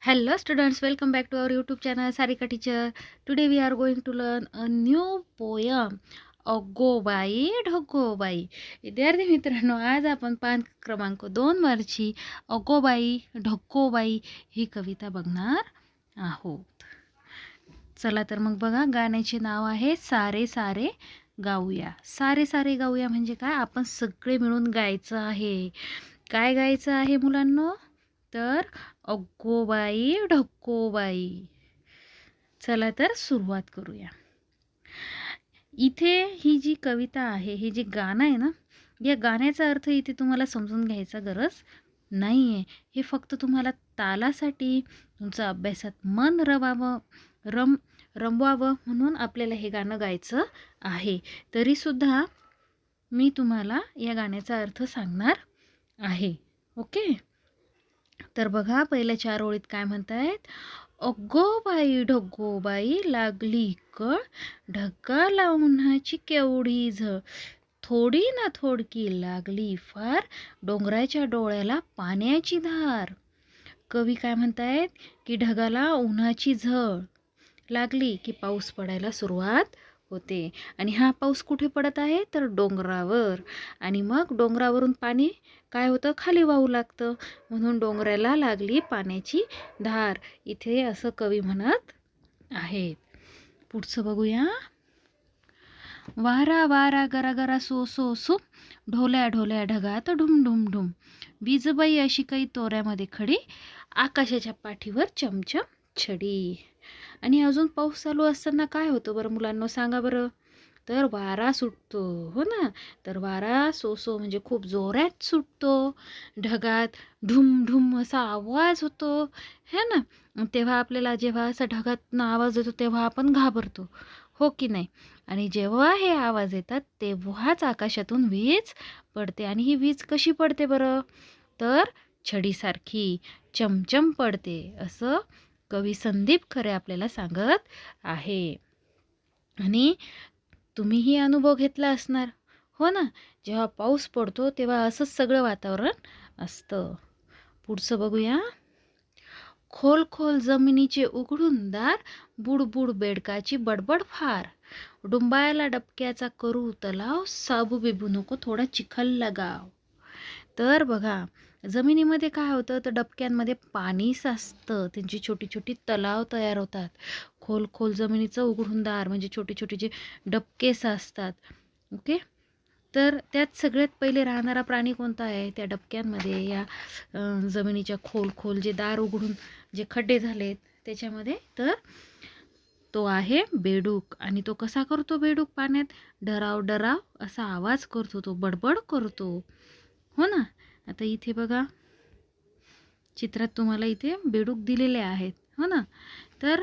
Hello students, welcome back to our YouTube channel Sarika Teacher. Today we are going to learn a new poem. अगोबाई ढगोबाई. विद्यार्थी मित्रांनो, आज आपण पान क्रमांक 2 वरची अगोबाई ढगोबाई ही कविता बघणार आहोत. चला तर मग बघा, गाण्याचे नाव आहे सारे सारे गाऊया. सारे सारे गाऊया म्हणजे काय? आपण सगळे मिळून गायचं आहे. काय गायचं आहे मुलांनो? तर अगोबाई ढक्कोबाई. चला तर सुरुवात करूया. इथे ही जी कविता आहे, हे जे गाणं आहे ना, या गाण्याचा अर्थ इथे तुम्हाला समजून घ्यायचा गरज नाही आहे. हे फक्त तुम्हाला तालासाठी तुमचं अभ्यासात मन रमवावं म्हणून आपल्याला हे गाणं गायचं आहे. तरीसुद्धा मी तुम्हाला या गाण्याचा अर्थ सांगणार आहे. ओके. तर बघा, पहिल्या 4 ओळीत काय म्हणतायत? अगोबाई ढगोबाई लागली कळ, ढगाला उन्हाची केवढी झळ, थोडी ना थोडकी लागली फार, डोंगराच्या डोळ्याला पाण्याची धार. कवी काय म्हणतायत की ढगाला उन्हाची झळ लागली की पाऊस पडायला सुरुवात होते. आणि हा पाऊस कुठे पडत आहे? तर डोंगरावर. आणि मग डोंगरावरून पाणी काय होतं? खाली वाहू लागतं. म्हणून डोंगराला लागली पाण्याची धार. इथे असं कवी म्हणत आहेत. पुढचं बघूया. वारा वारा गरा गरा सो सो सो, ढोल्या ढोल्या ढगात ढुम ढुम ढुम, वीजबाई अशी काही तोऱ्यामध्ये खडी, आकाशाच्या पाठीवर चमचम छडी. आणि अजून पाऊस चालू असताना काय होतं बरं मुलांना, सांगा बरं? तर वारा सुटतो, हो ना. तर वारा सो सो म्हणजे खूप जोरात सुटतो. ढगात ढुम ढुम असा आवाज होतो, है ना. तेव्हा आपल्याला जेव्हा असा ढगातनं आवाज येतो तेव्हा आपण घाबरतो, हो की नाही. आणि जेव्हा हे आवाज येतात तेव्हाच आकाशातून वीज पडते. आणि ही वीज कशी पडते बरं? तर छडीसारखी चमचम पडते, असं कवी संदीप खरे आपल्याला सांगत आहे. आणि तुम्हीही अनुभव घेतला असणार, हो ना. जेव्हा पाऊस पडतो तेव्हा असंच सगळं वातावरण असतं. पुढचं बघूया. खोल खोल जमिनीचे उघडून दार, बुडबुड बेडकाची बडबड फार, डुंबायला डबक्याचा करू तलाव, साबू बिबू नको थोडा चिखल लगाव. तर बघा, जमिनीमध्ये काय होतं? तर डबक्यांमध्ये पाणी साचतं, त्यांची छोटी छोटी तलाव तयार होतात. खोल खोल जमिनीचं उघडून दार म्हणजे छोटे छोटे जे डबके साचतात. ओके. तर त्यात सगळ्यात पहिले राहणारा प्राणी कोणता आहे त्या डबक्यांमध्ये? या जमिनीच्या खोल खोल जे दार उघडून जे खड्डे झालेत त्याच्यामध्ये, तर तो आहे बेडूक. आणि तो कसा करतो बेडूक? पाण्यात डराव डराव असा आवाज करतो, तो बडबड करतो, हो ना. आता इथे बघा, चित्रात तुम्हाला इथे बेडूक दिलेले आहेत, हो ना. तर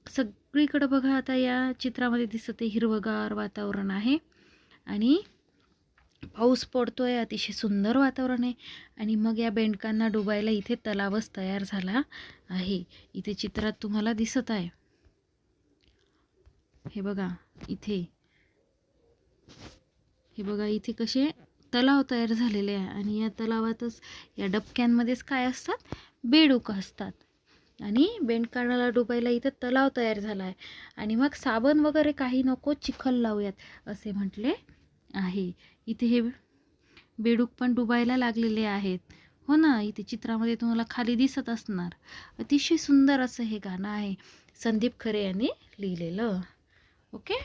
सगळीकडे बघा, आता या चित्रामध्ये दिसते हिरवगार वातावरण आहे आणि पाऊस पडतोय, अतिशय सुंदर वातावरण आहे. आणि मग या बेंडकांना डुबायला इथे तलावच तयार झाला आहे. इथे चित्रात तुम्हाला दिसत आहे, हे बघा इथे, हे बघा इथे कसे तलाव तयार झालेले आहे. आणि या तलावातच, या डबक्यांमध्येच काय असतात? बेडूक असतात. आणि बेंडकाला डुबायला इथं तलाव तयार झाला आहे. आणि मग साबण वगैरे काही नको, चिखल लावूयात असे म्हटले आहे. इथे हे बेडूक पण डुबायला लागलेले आहेत, हो ना. इथे चित्रामध्ये तुम्हाला खाली दिसत असणार. अतिशय सुंदर असं हे गाणं आहे, संदीप खरे यांनी लिहिलेलं. ओके.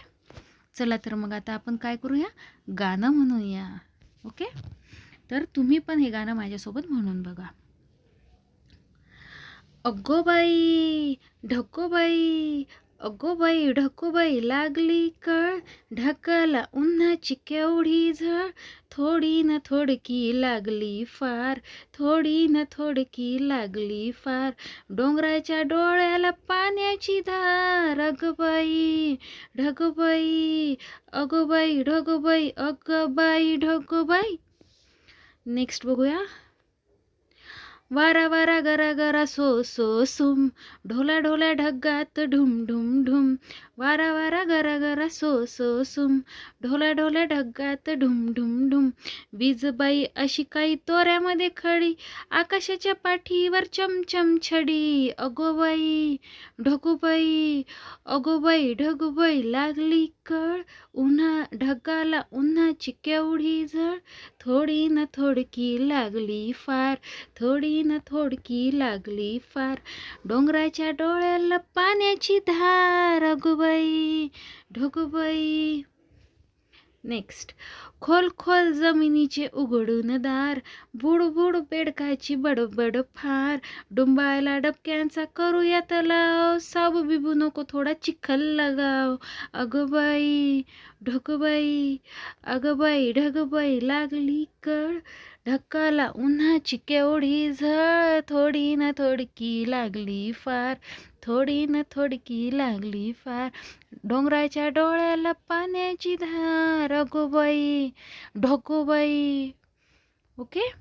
चला तर मग आता आपण काय करूया? गाणं म्हणूया. ओके. तर तुम्ही पण हे गाणं माझ्यासोबत म्हणून बघा. अगोबाई ढकोबाई, अगोबाई ढकोबाई लागली कळ, ढगाला उन्हाची केवढी झळ, थोडी ना थोडकी लागली फार, थोडी ना थोडकी लागली फार, डोंगराच्या डोळ्याला पाण्याची धार, अगोबाई ढगोबाई, अगोबाई ढगोबाई, अगोबाई ढगोबाई. नेक्स्ट बघूया. वारा वारा गरा गरा सो सो सुम, ढोला ढोल्या ढगात ढुम ढुम ढुम. वारा वारा गरा गरा सो सो सुम, ढोला ढोल्या ढगात ढुम ढुम ढुम. वीजबाई अशी काही तोऱ्यामध्ये खडी, आकाशाच्या पाठीवर चमचम छडी. अगोबाई ढगूबाई, अगोबाई ढगूबाई लागली कळ, ढगाला उन्हाची केवढी झळ. थोडी ना थोडकी लागली फार, थोडी ना थोडकी लागली फार. डोंगराच्या डोळ्याला पाण्याची धार, अगोबाई ढगूबाई. नेक्स्ट. खोल खोल जमिनीचे उघडून दार, बुड बुड बेडकाची बडबड फार. डुंबायला डबक्यांचा करूया तलाव, साबू बिबू नको थोडा चिखल लगाव. अगोबाई ढगबाई, अगबाई ढगबाई लागली कळ, ढकाला उन्हाची केवढी झळ. थोडी ना थोडकी लागली फार, थोडी ना थोडकी लागली फार. डोंगराच्या डोळ्याला पाण्याची धार, अगोबाई ढगोबाई. ओके.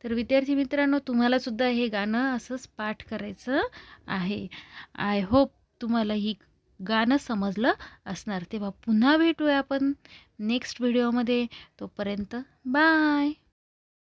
तर विद्यार्थी मित्रांनो, तुम्हाला सुद्धा हे गाणं असंच पाठ करायचं आहे. आय होप तुम्हाला ही गाणं समजलं असणार. तेव्हा पुन्हा भेटूया आपण नेक्स्ट व्हिडिओमध्ये. तोपर्यंत बाय.